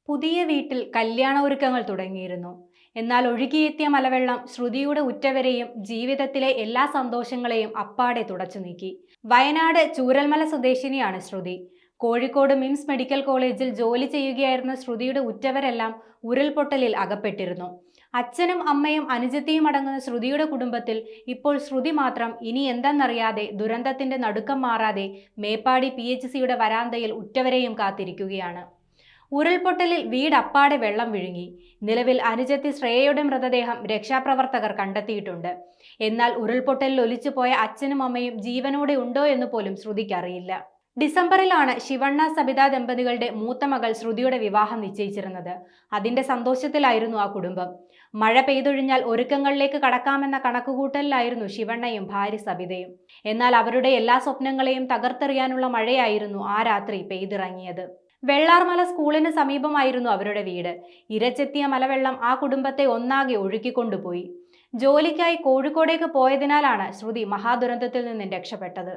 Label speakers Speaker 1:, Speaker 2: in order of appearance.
Speaker 1: പുതിയ വീട്ടിൽ കല്യാണ ഒരുക്കങ്ങൾ തുടങ്ങിയിരുന്നു. എന്നാൽ ഒഴുകിയെത്തിയ മലവെള്ളം ശ്രുതിയുടെ ഉറ്റവരെയും ജീവിതത്തിലെ എല്ലാ സന്തോഷങ്ങളെയും അപ്പാടെ തുടച്ചു നീക്കി. വയനാട് ചൂരൽമല സ്വദേശിനിയാണ് ശ്രുതി. കോഴിക്കോട് മിംസ് മെഡിക്കൽ കോളേജിൽ ജോലി ചെയ്യുകയായിരുന്ന ശ്രുതിയുടെ ഉറ്റവരെല്ലാം ഉരുൾപൊട്ടലിൽ അകപ്പെട്ടിരുന്നു. അച്ഛനും അമ്മയും അനുജത്തിയും അടങ്ങുന്ന ശ്രുതിയുടെ കുടുംബത്തിൽ ഇപ്പോൾ ശ്രുതി മാത്രം ഇനി എന്തെന്നറിയാതെ ദുരന്തത്തിന്റെ നടുക്കം മാറാതെ മേപ്പാടി PHCയുടെ വരാന്തയിൽ ഉറ്റവരെയും കാത്തിരിക്കുകയാണ്. ഉരുൾപൊട്ടലിൽ വീടപ്പാടെ വെള്ളം വിഴുങ്ങി. നിലവിൽ അനുജത്തി ശ്രേയയുടെ മൃതദേഹം രക്ഷാപ്രവർത്തകർ കണ്ടെത്തിയിട്ടുണ്ട്. എന്നാൽ ഉരുൾപൊട്ടലിൽ ഒലിച്ചുപോയ അച്ഛനും അമ്മയും ജീവനോടെ ഉണ്ടോ എന്ന് പോലും ശ്രുതിക്കറിയില്ല. ഡിസംബറിലാണ് ശിവണ്ണ സബിത ദമ്പതികളുടെ മൂത്ത മകൾ ശ്രുതിയുടെ വിവാഹം നിശ്ചയിച്ചിരുന്നത്. അതിന്റെ സന്തോഷത്തിലായിരുന്നു ആ കുടുംബം. മഴ പെയ്തൊഴിഞ്ഞാൽ ഒരുക്കങ്ങളിലേക്ക് കടക്കാമെന്ന കണക്കുകൂട്ടലിലായിരുന്നു ശിവണ്ണയും ഭാര്യ സബിതയും. എന്നാൽ അവരുടെ എല്ലാ സ്വപ്നങ്ങളെയും തകർത്തെറിയാനുള്ള മഴയായിരുന്നു ആ രാത്രി പെയ്തിറങ്ങിയത്. വെള്ളാർമല സ്കൂളിന് സമീപമായിരുന്നു അവരുടെ വീട്. ഇരച്ചെത്തിയ മലവെള്ളം ആ കുടുംബത്തെ ഒന്നാകെ ഒഴുക്കിക്കൊണ്ടുപോയി. ജോലിക്കായി കോഴിക്കോടേക്ക് പോയതിനാലാണ് ശ്രുതി മഹാദുരന്തത്തിൽ നിന്നും രക്ഷപ്പെട്ടത്.